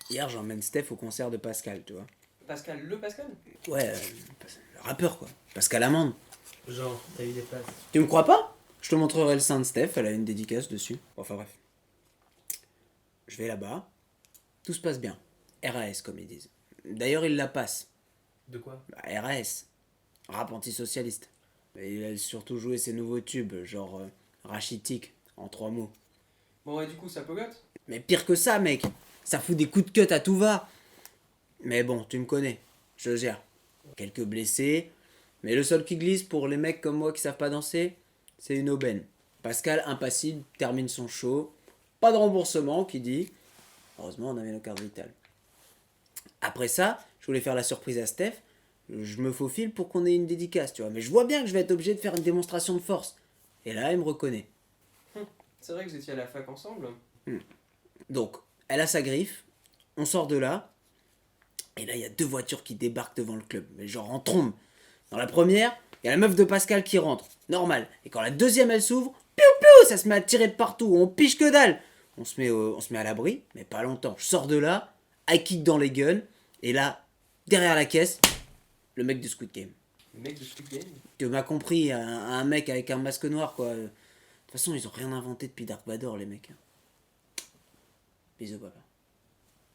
Hier, j'emmène Steph au concert de Pascal, tu vois. Pascal, le Pascal? Ouais, le rappeur quoi. Pascal Amande. Genre, t'as eu des places. Tu me crois pas? Je te montrerai le sein de Steph, elle a une dédicace dessus. Enfin bref. Je vais là-bas, tout se passe bien. RAS comme ils disent. D'ailleurs, il la passe. De quoi? Bah, RAS. Rap antisocialiste. Et il a surtout joué ses nouveaux tubes, genre rachitique, en 3 mots. Bon, et du coup, ça pogote? Mais pire que ça, mec. Ça fout des coups de cut à tout va. Mais bon, tu me connais. Je gère. Quelques blessés. Mais le seul qui glisse pour les mecs comme moi qui savent pas danser, c'est une aubaine. Pascal, impassible, termine son show. Pas de remboursement, qui dit. Heureusement, on avait nos cartes vitales. Après ça, je voulais faire la surprise à Steph. Je me faufile pour qu'on ait une dédicace, tu vois. Mais je vois bien que je vais être obligé de faire une démonstration de force. Et là, elle me reconnaît. C'est vrai que vous étiez à la fac ensemble. Donc, elle a sa griffe. On sort de là. Et là, il y a 2 voitures qui débarquent devant le club. Mais genre en trombe. Dans la première, il y a la meuf de Pascal qui rentre. Normal. Et quand la deuxième, elle s'ouvre, piou piou, ça se met à tirer de partout. On piche que dalle. On se met à l'abri, mais pas longtemps. Je sors de là, high kick dans les guns. Et là, derrière la caisse, le mec de Squid Game. Le mec de Squid Game. Tu m'as compris, un mec avec un masque noir, quoi. De toute façon, ils ont rien inventé depuis Dark Vador, les mecs. Bisous, papa.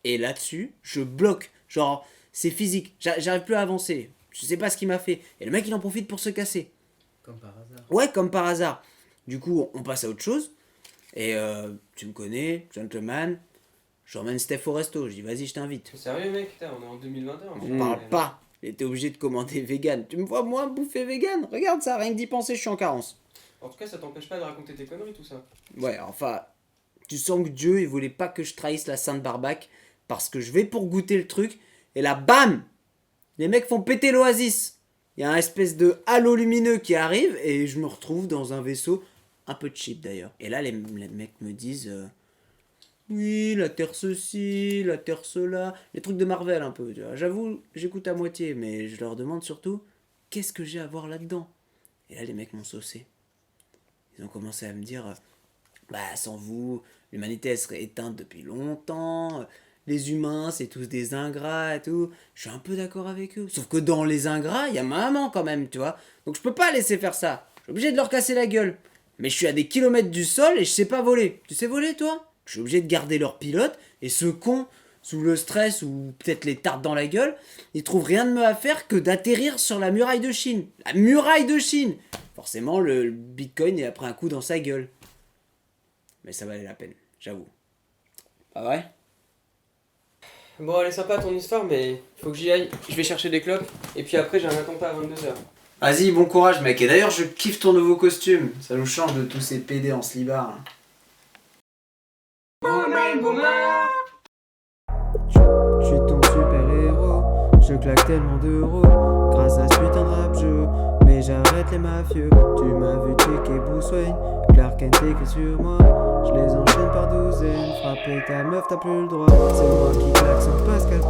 Et là-dessus, je bloque. Genre, c'est physique. J'arrive plus à avancer. Je sais pas ce qu'il m'a fait. Et le mec, il en profite pour se casser. Comme par hasard. Ouais, comme par hasard. Du coup, on passe à autre chose. Et tu me connais, gentleman. J'emmène Steph au resto. Je dis, vas-y, je t'invite. Sérieux, mec? Putain, on est en 2021. On parle pas. Il était obligé de commander vegan. Tu me vois, moi, bouffer vegan? Regarde ça, rien que d'y penser, je suis en carence. En tout cas, ça t'empêche pas de raconter tes conneries, tout ça. Ouais, enfin, tu sens que Dieu, il voulait pas que je trahisse la Sainte Barbac. Parce que je vais pour goûter le truc. Et là, bam! Les mecs font péter l'oasis. Il y a un espèce de halo lumineux qui arrive. Et je me retrouve dans un vaisseau un peu cheap d'ailleurs. Et là, les mecs me disent... oui, la Terre ceci, la Terre cela. Les trucs de Marvel un peu. Tu vois. J'avoue, j'écoute à moitié. Mais je leur demande surtout... qu'est-ce que j'ai à voir là-dedans? Et là, les mecs m'ont saucé. Ils ont commencé à me dire... bah, sans vous, l'humanité, elle serait éteinte depuis longtemps. Les humains, c'est tous des ingrats et tout. Je suis un peu d'accord avec eux. Sauf que dans les ingrats, il y a ma maman quand même, tu vois. Donc je peux pas laisser faire ça. Je suis obligé de leur casser la gueule. Mais je suis à des kilomètres du sol et je sais pas voler. Tu sais voler, toi? Je suis obligé de garder leur pilote. Et ce con, sous le stress ou peut-être les tartes dans la gueule, il trouve rien de mieux à faire que d'atterrir sur la muraille de Chine. La muraille de Chine! Forcément, le Bitcoin, il a pris un coup dans sa gueule. Mais ça valait la peine, j'avoue. Pas vrai? Bon, elle est sympa ton histoire, mais faut que j'y aille. Je vais chercher des clopes. Et puis après, j'ai un attentat à 22h. Vas-y, bon courage, mec. Et d'ailleurs, je kiffe ton nouveau costume. Ça nous change de tous ces PD en slibard. Je suis ton super-héros. Je claque tellement d'euros grâce à ce putain de rap jeu. Mais j'arrête les mafieux. Tu m'as vu checker Bruce Wayne. Clark Kent écrit sur moi. Je les enchaîne par douzaines. Frapper ta meuf, t'as plus le droit. C'est moi qui claque son Pascal.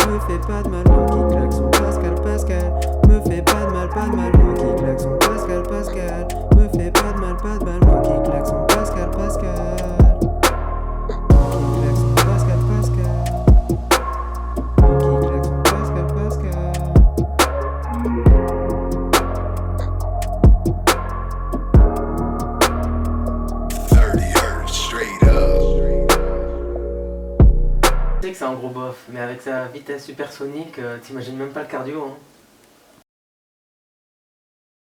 Me fais pas de mal, moi qui claque son Pascal. Me fais pas de mal, moi qui claque son Pascal. Me fais pas de mal, moi qui claque son Pascal. Moi qui claque son Pascal. Moi qui claque son Pascal. 30 hertz straight up. Tu sais que c'est un gros bof, mais avec sa vitesse supersonique, t'imagines même pas le cardio, hein.